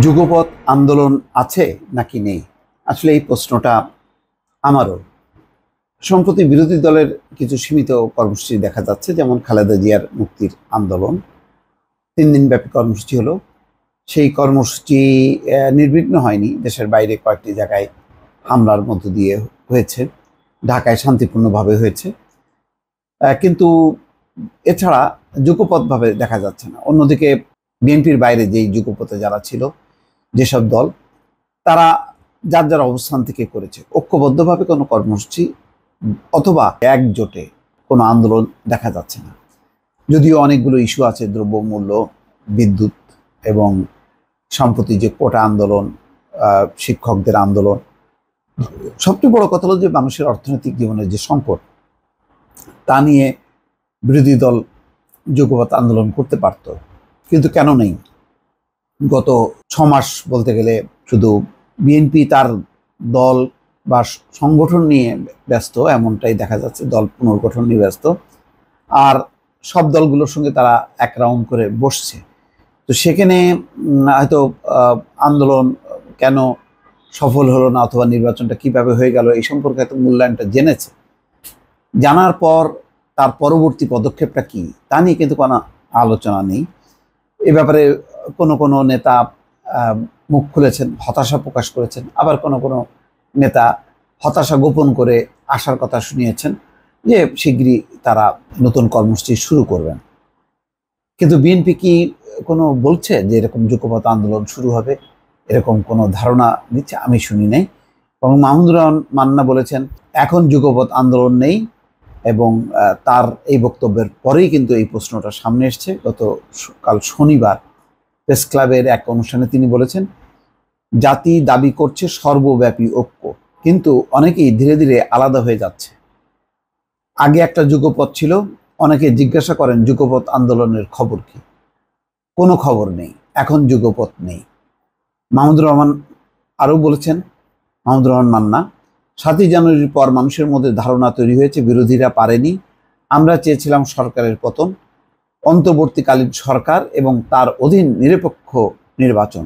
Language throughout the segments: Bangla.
যুগপৎ আন্দোলন আছে নাকি নেই? আসলে এই প্রশ্নটা আমারও। সম্প্রতি বিরোধী দলের কিছু সীমিত কর্মসূচি দেখা যাচ্ছে, যেমন খালেদা জিয়ার মুক্তির আন্দোলন 3 দিন ব্যাপী কর্মসূচি হলো। সেই কর্মসূচি নির্বিঘ্ন হয়নি, দেশের বাইরে কয়েকটি জায়গায় হামলার মধ্য দিয়ে হয়েছে, ঢাকায় শান্তিপূর্ণভাবে হয়েছে, কিন্তু এছাড়া যুগপৎভাবে দেখা যাচ্ছে না। অন্যদিকে বিএনপির বাইরে যেই যুগপথে যারা ছিল, যেসব দল, তারা যার যার অবস্থান থেকে করেছে, ঐক্যবদ্ধভাবে কোনো কর্মসূচি অথবা একজোটে কোনো আন্দোলন দেখা যাচ্ছে না। যদিও অনেকগুলো ইস্যু আছে, দ্রব্যমূল্য, বিদ্যুৎ এবং সম্প্রতি যে কোটা আন্দোলন, শিক্ষকদের আন্দোলন। সবচেয়ে বড় কথা হলো যে মানুষের অর্থনৈতিক জীবনের যে সংকট, তা নিয়ে বিরোধী দল যুগপৎ আন্দোলন করতে পারত, কিন্তু কেন নেই? গত 6 মাস বলতে গেলে শুধু বিএনপি তার দল বা সংগঠন নিয়ে ব্যস্ত, এমনটাই দেখা যাচ্ছে। দল পুনর্গঠন নিয়ে ব্যস্ত, আর সব দলগুলোর সঙ্গে তারা এক রাউন্ড করে বসছে। তো সেখানে হয়তো আন্দোলন কেন সফল হলো না, অথবা নির্বাচনটা কিভাবে হয়ে গেল, এই সম্পর্কে হয়তো মূল্যায়নটা জেনেছে। জানার পর তার পরবর্তী পদক্ষেপটা কি, তা নিয়ে কিন্তু কোনো আলোচনা নেই। এ ব্যাপারে কোনো নেতা মুখ খুলেছেন, হতাশা প্রকাশ করেছেন, আবার কোনো নেতা হতাশা গোপন করে আসার কথা শুনিয়েছেন যে শিগগিরই তারা নতুন কর্মসূচি শুরু করবেন। কিন্তু বিএনপি কি কোনো বলছে যে এরকম যুগপৎ আন্দোলন শুরু হবে? এরকম কোনো ধারণা দিচ্ছে আমি শুনি নাই। এবং মাহমুদুর রহমান মান্না বলেছেন এখন যুগপৎ আন্দোলন নেই, এবং তার এই বক্তব্যের পরেই কিন্তু এই প্রশ্নটা সামনে এসছে। কাল শনিবার প্রেস ক্লাবের এক অনুষ্ঠানে তিনি বলেছেন, জাতি দাবি করছে সর্বব্যাপী ঐক্য, কিন্তু অনেকেই ধীরে ধীরে আলাদা হয়ে যাচ্ছে। আগে একটা যুগপৎ ছিল, অনেকে জিজ্ঞাসা করেন যুগপৎ আন্দোলনের খবর কি? কোনো খবর নেই, এখন যুগপৎ নেই। মাহমুদুর রহমান আরও বলেছেন, মাহমুদুর রহমান মান্না, 7ই জানুয়ারির পর মানুষের মধ্যে ধারণা তৈরি হয়েছে বিরোধীরা পারেনি, আমরা চেয়েছিলাম সরকারের পতন, অন্তর্বর্তীকালীন সরকার এবং তার অধীন নিরপেক্ষ নির্বাচন।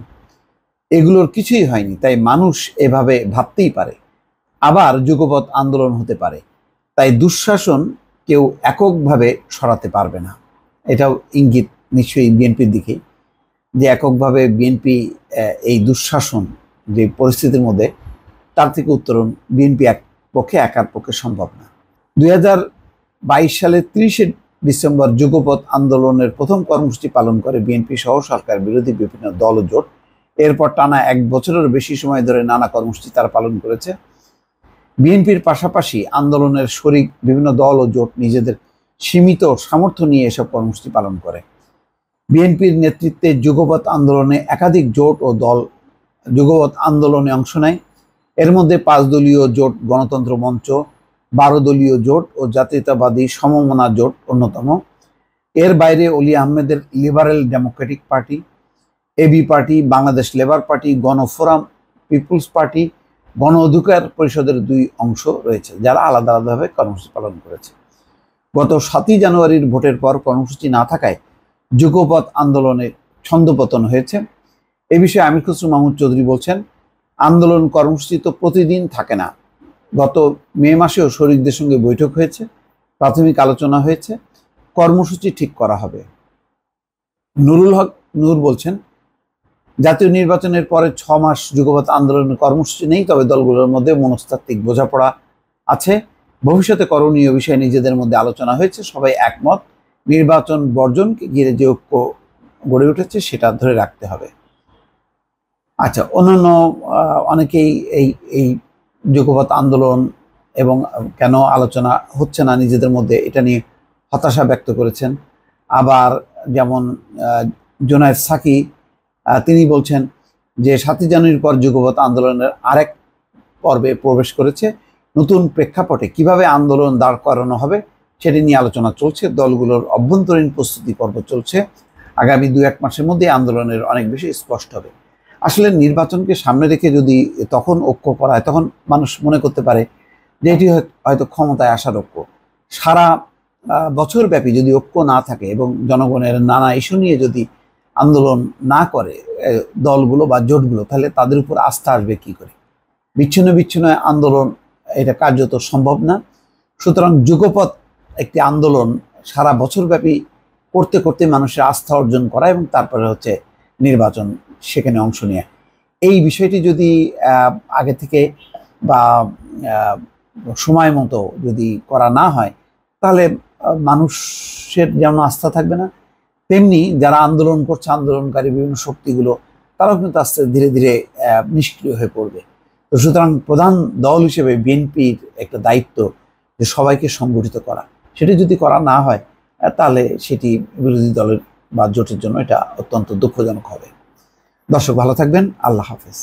এগুলোর কিছুই হয়নি, তাই মানুষ এভাবে ভাবতেই পারে। আবার যুগপৎ আন্দোলন হতে পারে, তাই দুঃশাসন কেউ এককভাবে সরাতে পারবে না। এটাও ইঙ্গিত নিশ্চয়ই বিএনপির দিকে, যে এককভাবে বিএনপি এই দুঃশাসন যে পরিস্থিতির মধ্যে, তার থেকে উত্তরণ বিএনপি একার পক্ষে সম্ভব না। 2022 সালের 30শে ডিসেম্বর যুগপৎ আন্দোলনের প্রথম কর্মসূচি পালন করে বিএনপি সহ সরকার বিরোধী বিভিন্ন দল ও জোট। এরপর টানা 1 বছরের বেশি সময় ধরে নানা কর্মসূচি তারা পালন করেছে। বিএনপির পাশাপাশি আন্দোলনের শরিক বিভিন্ন দল ও জোট নিজেদের সীমিত সামর্থ্য নিয়ে এসব কর্মসূচি পালন করে। বিএনপির নেতৃত্বে যুগপৎ আন্দোলনে একাধিক জোট ও দল যুগপৎ আন্দোলনে অংশ নেয়। এর মধ্যে 5 দলীয় জোট গণতন্ত্র মঞ্চ, 12 দলীয় জোট ও জাতীয়তাবাদী সমমনা জোট অন্যতম। এর বাইরে অলি আহমেদের liberal democratic party, AB party, Bangladesh labour party, Gonoforum, peoples party, গণ অধিকার পরিষদের 2 অংশ রয়েছে, যারা আলাদা আলাদাভাবে কর্মসূচি পালন করেছে। গত 7ই জানুয়ারির ভোটের পর কর্মসূচি না থাকায় যুগপৎ আন্দোলনে ছন্দপতন হয়েছে। এ বিষয়ে আমির খসরু মাহমুদ চৌধুরী বলছেন, আন্দোলন কর্মসূচি তো প্রতিদিন থাকে না। গত মে মাসেও শরিকদের সঙ্গে বৈঠক হয়েছে, প্রাথমিক আলোচনা হয়েছে, কর্মসূচি ঠিক করা হবে। নুরুল হক নূর বলছেন, জাতীয় নির্বাচনের পরে 6 মাস যুগপৎ আন্দোলনের কর্মসূচি নেই, তবে দলগুলোর মধ্যে মনস্তাত্ত্বিক বোঝাপড়া আছে। ভবিষ্যতে করণীয় বিষয়ে নিজেদের মধ্যে আলোচনা হয়েছে, সবাই একমত। নির্বাচন বর্জনকে ঘিরে যে ঐক্য গড়ে উঠেছে সেটা ধরে রাখতে হবে। আচ্ছা, অন্যান্য অনেকেই এই যুগপৎ আন্দোলন এবং কেন আলোচনা হচ্ছে না নিজেদের মধ্যে, এটা নিয়ে হতাশা ব্যক্ত করেছেন। আবার যেমন জোনায়েদ সাকি, তিনি বলছেন যে 7ই জানুয়ারির পর যুগপৎ আন্দোলনের আরেক পর্বে প্রবেশ করেছে। নতুন প্রেক্ষাপটে কিভাবে আন্দোলন দাঁড় করানো হবে সেটি নিয়ে আলোচনা চলছে। দলগুলোর অভ্যন্তরীণ প্রস্তুতি পর্ব চলছে। আগামী 2-1 মাসের মধ্যে আন্দোলনের অনেক বেশি স্পষ্ট হবে। আসলে নির্বাচনকে সামনে রেখে যদি তখন ঐক্য করা হয়, তখন মানুষ মনে করতে পারে যে এটি হয়তো ক্ষমতায় আসার ঐক্য। সারা বছর ব্যাপী যদি ঐক্য না থাকে এবং জনগণের নানা ইস্যু নিয়ে যদি আন্দোলন না করে দলগুলো বা জোটগুলো, তাহলে তাদের উপর আস্থা আসবে কি করে? বিচ্ছিন্ন বিচ্ছিন্ন আন্দোলন এটা কার্যত সম্ভব না। সুতরাং যুগপৎ একটি আন্দোলন সারা বছরব্যাপী করতে করতে মানুষের আস্থা অর্জন করা এবং তারপরে হচ্ছে নির্বাচন, সেখানে অংশ নেওয়া। এই বিষয়টি যদি আগে থেকে বা সময় মতো যদি করা না হয়, তাহলে মানুষের যেমন আস্থা থাকবে না, তেমনি যারা আন্দোলন করছে, আন্দোলনকারী বিভিন্ন শক্তিগুলো, তারাও কিন্তু আস্তে ধীরে ধীরে নিষ্ক্রিয় হয়ে পড়বে। তো সুতরাং প্রধান দল হিসেবে বিএনপির একটা দায়িত্ব যে সবাইকে সংগঠিত করা, সেটি যদি করা না হয় তাহলে সেটি বিরোধী দলের বা জোটের জন্য এটা অত্যন্ত দুঃখজনক হবে। দর্শক ভালো থাকবেন, আল্লাহ হাফেজ।